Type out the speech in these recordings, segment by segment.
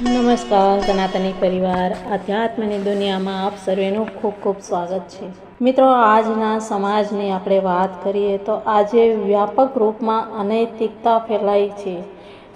નમસ્કાર સનાતની પરિવાર આધ્યાત્મની દુનિયામાં આપ સર્વેનું ખૂબ ખૂબ સ્વાગત છે। મિત્રો, આજના સમાજની આપણે વાત કરીએ તો આજે વ્યાપક રૂપમાં અનૈતિકતા ફેલાઈ છે।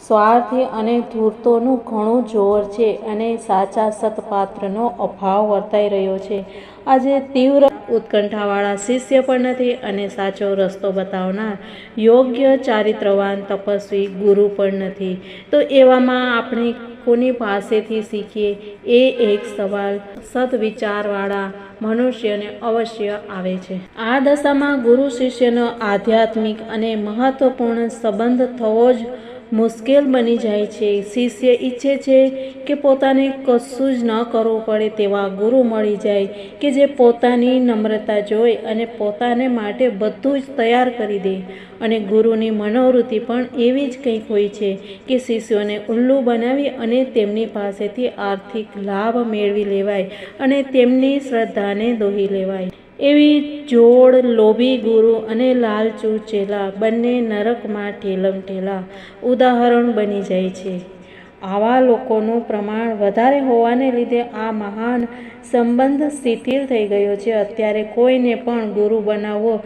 સ્વાર્થી અને ધૂર્તોનું ઘણું જોર છે અને સાચા સત્પાત્રનો અભાવ વર્તાઈ રહ્યો છે। આજે તીવ્ર ઉત્કંઠાવાળા શિષ્ય પણ નથી અને સાચો રસ્તો બતાવનાર યોગ્ય ચારિત્રવાન તપસ્વી ગુરુ પણ નથી। તો એવામાં આપણે કોની પાસેથી શીખીએ એ એક સવાલ સદવિચારવાળા મનુષ્યને અવશ્ય આવે છે। આ દશામાં ગુરુ શિષ્યનો આધ્યાત્મિક અને મહત્વપૂર્ણ સંબંધ થવો જ મુશ્કેલ બની જાય છે। શિષ્ય ઈચ્છે છે કે પોતાને કશું જ ન કરવું પડે તેવા ગુરુ મળી જાય કે જે પોતાની નમ્રતા જોઈ અને પોતાને માટે બધું જ તૈયાર કરી દે। અને ગુરુની મનોવૃત્તિ પણ એવી જ કંઈક હોય છે કે શિષ્યોને ઉલ્લુ બનાવી અને તેમની પાસેથી આર્થિક લાભ મેળવી લેવાય અને તેમની શ્રદ્ધાને દોહી લેવાય। એવી જોડ લોભી ગુરુ અને લાલચુ ચેલા બંને નરકમાં ઠેલમ ઠેલા ઉદાહરણ બની જાય છે। આવા લોકોનું પ્રમાણ વધારે હોવાને લીધે આ મહાન સંબંધ શિથિલ થઈ ગયો છે। અત્યારે કોઈને પણ ગુરુ બનાવવો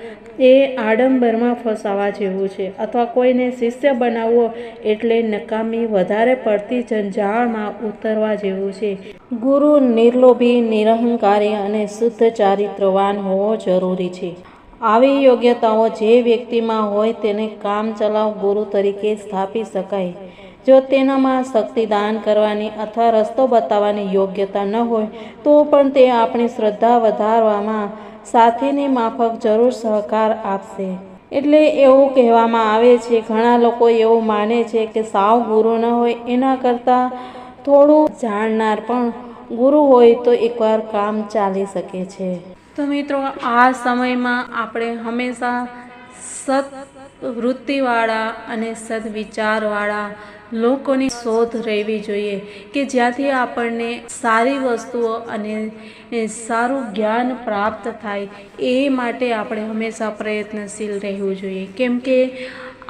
એ આડંબરમાં ફસાવા જેવું છે અથવા કોઈને શિષ્ય બનાવવો એટલે નકામી વધારે પડતી જંજાળમાં ઉતરવા જેવું છે। ગુરુ નિર્લોભી, નિરહંકારી અને શુદ્ધ ચારિત્રવાન હોવો જરૂરી છે। આવી યોગ્યતાઓ જે વ્યક્તિમાં હોય તેને કામચલાઉ ગુરુ તરીકે સ્થાપી શકાય। જો તેનામાં શક્તિદાન કરવાની અથવા રસ્તો બતાવવાની યોગ્યતા ન હોય તો પણ તે આપણી શ્રદ્ધા વધારવામાં સાથીની માફક જરૂર સહકાર આપશે। એટલે એવું કહેવામાં આવે છે, ઘણા લોકો એવું માને છે કે સાવ ગુરુ ન હોય એના કરતાં થોડું જાણનાર પણ ગુરુ હોય તો એકવાર કામ ચાલી શકે છે। તો મિત્રો, આ સમયમાં આપણે હંમેશા સત્વૃત્તિવાળા અને સદવિચારવાળા લોકોની શોધ રહેવી જોઈએ કે જ્યાંથી આપણને સારી વસ્તુઓ અને સારું જ્ઞાન પ્રાપ્ત થાય। એ માટે આપણે હંમેશા પ્રયત્નશીલ રહેવું જોઈએ કેમ કે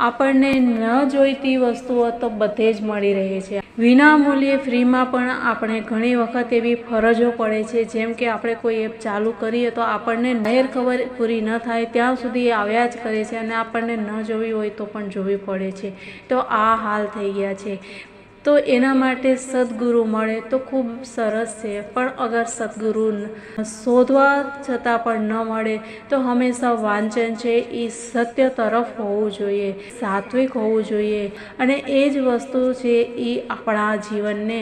આપણને ન જોઈતી વસ્તુઓ તો બધે જ મળી રહે છે। વિના મૂલ્યે ફ્રીમાં પણ આપણે ઘણી વખત એવી ફરજો પડે છે, જેમ કે આપણે કોઈ એપ ચાલુ કરીએ તો આપણને જાહેર ખબર પૂરી ન થાય ત્યાં સુધી એ આવ્યા જ કરે છે અને આપણને ન જોવી હોય તો પણ જોવી પડે છે। તો આ હાલ થઈ ગયા છે। તો એના માટે સદગુરુ મળે તો ખૂબ સરસ છે, પણ અગર સદગુરુ શોધવા છતાં પણ ન મળે તો હંમેશા વાંચન છે એ સત્ય તરફ હોવું જોઈએ, સાત્વિક હોવું જોઈએ અને એ જ વસ્તુ છે એ આપણા જીવનને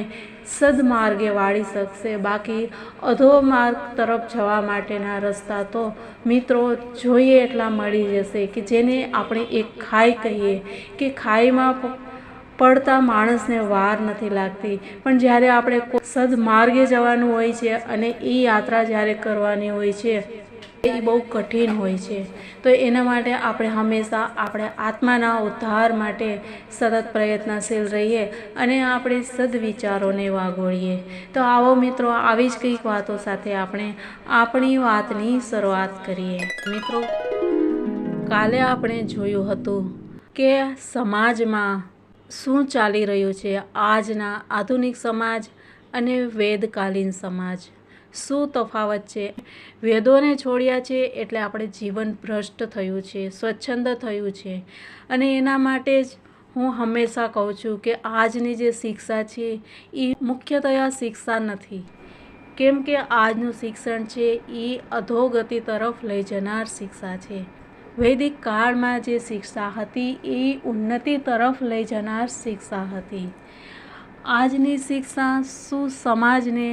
સદમાર્ગે વાળી શકશે। બાકી અધોમાર્ગ તરફ જવા માટેના રસ્તા તો મિત્રો જોઈએ એટલા મળી જશે કે જેને આપણે એક ખાઈ કહીએ કે ખાઈમાં પડતા માણસને વાર નથી લાગતી, પણ જ્યારે આપણે સદમાર્ગે જવાનું હોય છે અને એ યાત્રા જ્યારે કરવાની હોય છે એ બહુ કઠિન હોય છે। તો એના માટે આપણે હંમેશા આપણે આત્માના ઉદ્ધાર માટે સતત પ્રયત્નશીલ રહીએ અને આપણે સદવિચારોને વાગોળીએ। તો આવો મિત્રો, આવી જ કંઈક વાતો સાથે આપણે આપણી વાતની શરૂઆત કરીએ। મિત્રો, કાલે આપણે જોયું હતું કે સમાજમાં શું ચાલી રહ્યું છે। આજના આધુનિક સમાજ અને વેદકાલીન સમાજ શું તફાવત છે। વેદોને છોડ્યા છે એટલે આપણે જીવન ભ્રષ્ટ થયું છે, સ્વચ્છંદ થયું છે અને એના માટે જ હું હંમેશા કહું છું કે આજની જે શિક્ષા છે એ મુખ્યતયા શિક્ષા નથી, કેમ કે આજનું શિક્ષણ છે એ અધોગતિ તરફ લઈ જનાર શિક્ષા છે। વૈદિક કાળમાં જે શિક્ષા હતી એ ઉન્નતિ તરફ લઈ જનાર શિક્ષા હતી। આજની શિક્ષા શું સમાજને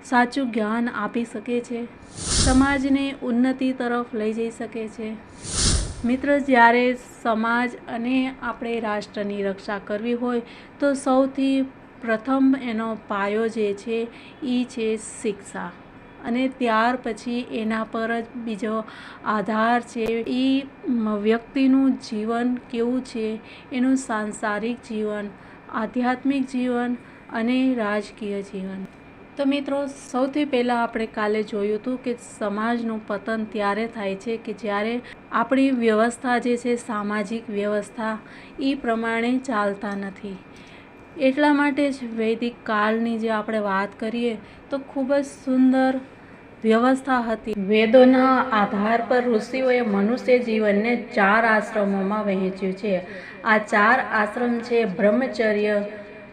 સાચું જ્ઞાન આપી શકે છે, સમાજને ઉન્નતિ તરફ લઈ જઈ શકે છે? મિત્ર, જ્યારે સમાજ અને આપણે રાષ્ટ્રની રક્ષા કરવી હોય તો સૌથી પ્રથમ એનો પાયો જે છે એ છે શિક્ષા અને ત્યાર પછી એના પર જ બીજો આધાર છે એ વ્યક્તિનું જીવન કેવું છે, એનું સાંસારિક જીવન, આધ્યાત્મિક જીવન અને રાજકીય જીવન। તો મિત્રો, સૌથી પહેલાં આપણે કાલે જોયું હતું કે સમાજનું પતન ત્યારે થાય છે કે જ્યારે આપણી વ્યવસ્થા જે છે સામાજિક વ્યવસ્થા એ પ્રમાણે ચાલતા નથી। એટલા માટે જ વૈદિક કાળની જે આપણે વાત કરીએ તો ખૂબ જ સુંદર વ્યવસ્થા હતી. વેદોના આધાર પર ઋષિઓએ મનુષ્ય જીવનને 4 આશ્રમોમાં વહેંચ્યું છે. આ 4 આશ્રમ છે બ્રહ્મચર્ય,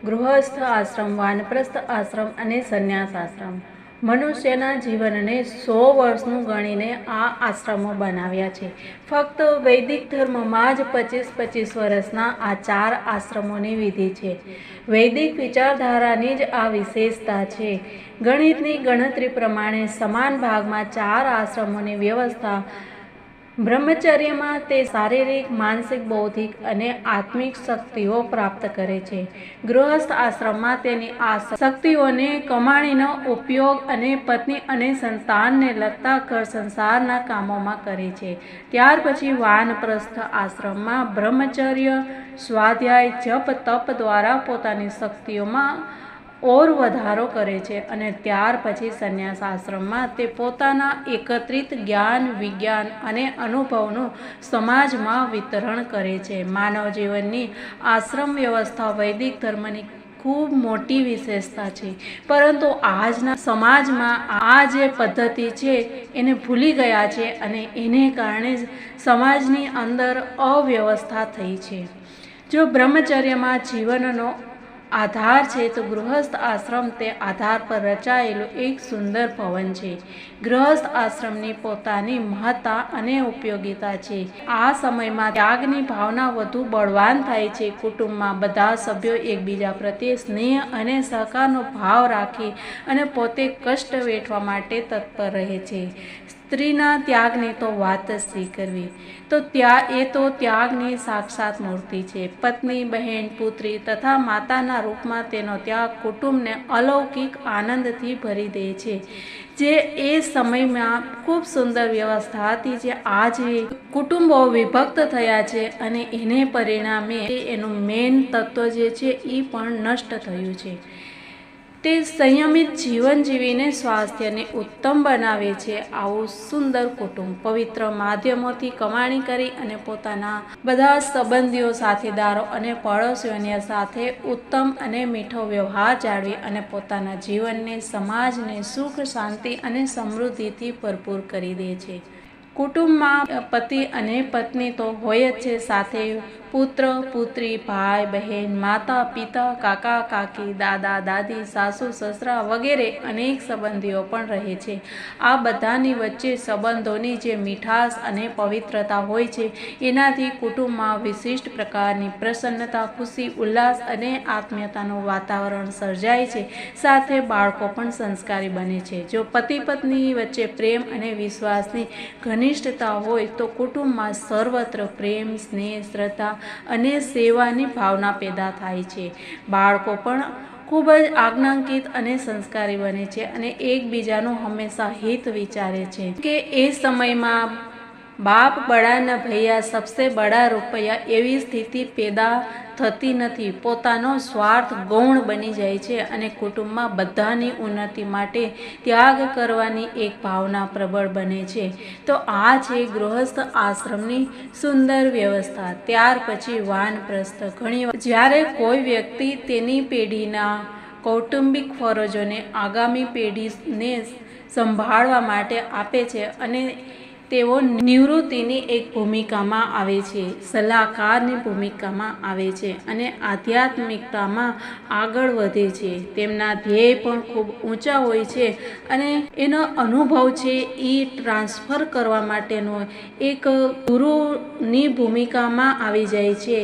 ગૃહસ્થ આશ્રમ, વાનપ્રસ્થ આશ્રમ અને સંન્યાસ આશ્રમ. મનુષ્યના જીવનને 100 વર્ષનું ગણીને આ આશ્રમો બનાવ્યા છે. ફક્ત વૈદિક ધર્મમાં જ 25-25 વર્ષના આ 4 આશ્રમોની વિધિ છે. વૈદિક વિચારધારાની જ આ વિશેષતા છે. ગણિતની ગણતરી પ્રમાણે સમાન ભાગમાં 4 આશ્રમોની વ્યવસ્થા. બ્રહ્મચર્યમાં તે શારીરિક, માનસિક, બૌદ્ધિક અને આત્મિક શક્તિઓ પ્રાપ્ત કરે છે. ગૃહસ્થ આશ્રમમાં તેની આ શક્તિઓને કમાણીનો ઉપયોગ અને પત્ની અને સંતાનને લગતા ઘર સંસારના કામોમાં કરે છે. ત્યાર પછી વાનપ્રસ્થ આશ્રમમાં બ્રહ્મચર્ય, સ્વાધ્યાય, જપ, તપ દ્વારા પોતાની શક્તિઓમાં ઓર વધારો કરે છે અને ત્યાર પછી સંન્યાસ આશ્રમમાં તે પોતાના એકત્રિત જ્ઞાન, વિજ્ઞાન અને અનુભવનું સમાજમાં વિતરણ કરે છે. માનવ જીવનની આશ્રમ વ્યવસ્થા વૈદિક ધર્મની ખૂબ મોટી વિશેષતા છે, પરંતુ આજના સમાજમાં આ જે પદ્ધતિ છે એને ભૂલી ગયા છે અને એને કારણે જ સમાજની અંદર અવ્યવસ્થા થઈ છે. જો બ્રહ્મચર્યમાં જીવનનો આધાર છે તો ગૃહસ્થ આશ્રમ તે આધાર પર રચાયેલું એક સુંદર ભવન છે. ગૃહસ્થ આશ્રમની પોતાની મહત્તા અને ઉપયોગિતા છે. આ સમયમાં ત્યાગની ભાવના વધુ બળવાન થાય છે. કુટુંબમાં બધા સભ્યો એકબીજા પ્રત્યે સ્નેહ અને સહકારનો ભાવ રાખી અને પોતે કષ્ટ વેઠવા માટે તત્પર રહે છે. સ્ત્રીના ત્યાગની તો વાત જ શી કરવી, તો ત્યાગની સાક્ષાત મૂર્તિ છે. પત્ની, બહેન, પુત્રી તથા માતાના રૂપમાં તેનો ત્યાગ કુટુંબને અલૌકિક આનંદથી ભરી દે છે. જે એ સમયમાં ખૂબ સુંદર વ્યવસ્થા હતી, જે આજે કુટુંબો વિભક્ત થયા છે અને એને પરિણામે એનું મેઇન તત્વ જે છે એ પણ નષ્ટ થયું છે. તે સંયમિત જીવન જીવીને સ્વાસ્થ્યને ઉત્તમ બનાવે છે. આવું સુંદર કુટુંબ પવિત્ર માધ્યમોથી કમાણી કરી અને પોતાના બધા સંબંધીઓ, સાથીદારો અને પડોશીઓની સાથે ઉત્તમ અને મીઠો વ્યવહાર જાળવી અને પોતાના જીવનને, સમાજને સુખ, શાંતિ અને સમૃદ્ધિથી ભરપૂર કરી દે છે. કુટુંબમાં પતિ અને પત્ની તો હોય જ છે, સાથે પુત્ર, પુત્રી, ભાઈ, બહેન, માતા, પિતા, કાકા, કાકી, દાદા, દાદી, સાસુ, સસરા વગેરે અનેક સંબંધીઓ પણ રહે છે. આ બધાની વચ્ચે સંબંધોની જે મીઠાશ અને પવિત્રતા હોય છે એનાથી કુટુંબમાં વિશિષ્ટ પ્રકારની પ્રસન્નતા, ખુશી, ઉલ્લાસ અને આત્મીયતાનું વાતાવરણ સર્જાય છે. સાથે બાળકો પણ સંસ્કારી બને છે. જો પતિ પત્ની વચ્ચે પ્રેમ અને વિશ્વાસની ઘનિષ્ઠતા હોય તો કુટુંબમાં સર્વત્ર પ્રેમ, સ્નેહ, શ્રદ્ધા અને સેવાની ભાવના પેદા થાય છે. બાળકો પણ ખૂબ જ આજ્ઞાંકિત અને સંસ્કારી બને છે અને એકબીજાનું હંમેશા હિત વિચારે છે કે એ સમયમાં બાપ બડા ન ભૈયા સબસે બડા રૂપૈયા એવી સ્થિતિ પેદા થતી નથી. પોતાનો સ્વાર્થ ગૌણ બની જાય છે અને કુટુંબમાં બધાની ઉન્નતિ માટે ત્યાગ કરવાની એક ભાવના પ્રબળ બને છે. તો આ છે ગૃહસ્થ આશ્રમની સુંદર વ્યવસ્થા. ત્યાર પછી વાનપ્રસ્થ. ઘણી જ્યારે કોઈ વ્યક્તિ તેની પેઢીના કૌટુંબિક ફરજોને આગામી પેઢીને સંભાળવા માટે આપે છે અને તેઓ નિવૃત્તિની એક ભૂમિકામાં આવે છે, સલાહકારની ભૂમિકામાં આવે છે અને આધ્યાત્મિકતામાં આગળ વધે છે. તેમના ધ્યેય પણ ખૂબ ઊંચા હોય છે અને એનો અનુભવ છે એ ટ્રાન્સફર કરવા માટેનો એક ગુરુની ભૂમિકામાં આવી જાય છે,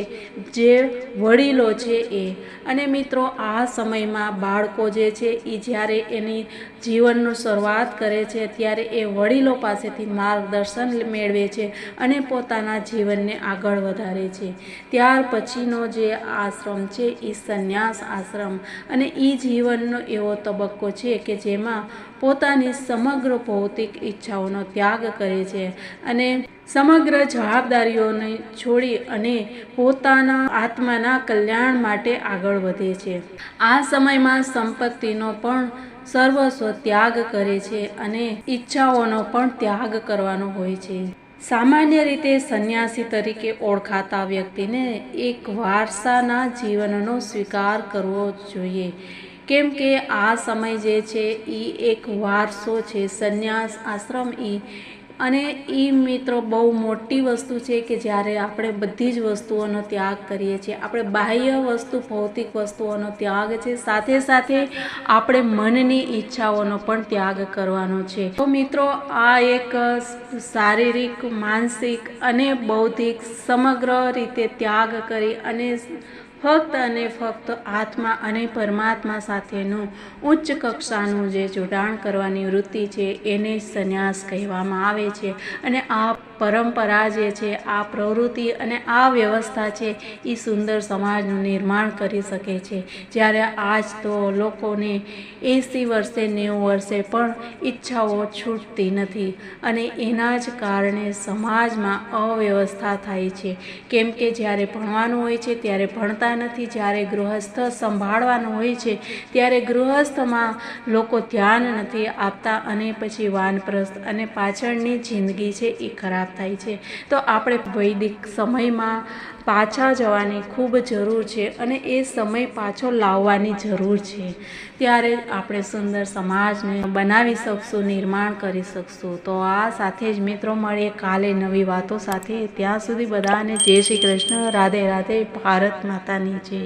જે વડીલો છે એ. અને મિત્રો, આ સમયમાં બાળકો જે છે એ જ્યારે એની જીવનનું શરૂઆત કરે છે ત્યારે એ વડીલો પાસેથી માર્ગદર્શન મેળવે છે અને પોતાના જીવનને આગળ વધારે છે. ત્યાર પછીનો જે આશ્રમ છે એ સંન્યાસ આશ્રમ, અને એ જીવનનો એવો તબક્કો છે કે જેમાં પોતાની સમગ્ર ભૌતિક ઈચ્છાઓનો ત્યાગ કરે છે અને સમગ્ર જવાબદારીઓને છોડી અને પોતાના આત્માના કલ્યાણ માટે આગળ વધે છે. આ સમયમાં સંપત્તિનો પણ સર્વસ્વ ત્યાગ કરે છે અને ઈચ્છાઓનો પણ ત્યાગ કરવાનો હોય છે. સામાન્ય રીતે સંન્યાસી તરીકે ઓળખાતા વ્યક્તિને એક વારસાના જીવનનો સ્વીકાર કરવો જોઈએ, કેમ કે આ સમય જે છે એ એક વારસો છે. સંન્યાસ આશ્રમ અને એ મિત્રો બહુ મોટી વસ્તુ છે કે જ્યારે આપણે બધી જ વસ્તુઓનો ત્યાગ કરીએ છીએ. આપણે બાહ્ય વસ્તુ ભૌતિક વસ્તુઓનો ત્યાગ છે, સાથે સાથે આપણે મનની ઈચ્છાઓનો પણ ત્યાગ કરવાનો છે. તો મિત્રો આ એક શારીરિક, માનસિક અને બૌદ્ધિક સમગ્ર રીતે ત્યાગ કરી અને ફક્ત આત્મા અને પરમાત્મા સાથેનું ઉચ્ચ કક્ષાનું જે જોડાણ કરવાની વૃત્તિ છે એને સંન્યાસ કહેવામાં આવે છે. અને આ પરંપરા જે છે, આ પ્રવૃત્તિ અને આ વ્યવસ્થા છે એ સુંદર સમાજનું નિર્માણ કરી શકે છે. જ્યારે આજ તો લોકોને 80 વર્ષે 90 વર્ષે પણ ઈચ્છાઓ છૂટતી નથી અને એના જ કારણે સમાજમાં અવ્યવસ્થા થાય છે. કેમ કે જ્યારે ભણવાનું હોય છે ત્યારે ભણતા નથી, જ્યારે ગૃહસ્થ સંભાળવાનું હોય છે ત્યારે ગૃહસ્થમાં લોકો ધ્યાન નથી આપતા અને પછી વાનપ્રસ્થ અને પાછળની જિંદગી છે એ ખરાબ થાય છે. તો આપણે વૈદિક સમયમાં પાછા જવાની ખૂબ જરૂર છે અને એ સમય પાછો લાવવાની જરૂર છે. ત્યારે આપણે સુંદર સમાજને બનાવી શકશું, નિર્માણ કરી શકશું. તો આ સાથે જ મિત્રો મળીએ કાલે નવી વાતો સાથે. ત્યાં સુધી બધાને જય શ્રી કૃષ્ણ, રાધે રાધે, ભારત માતાની જય.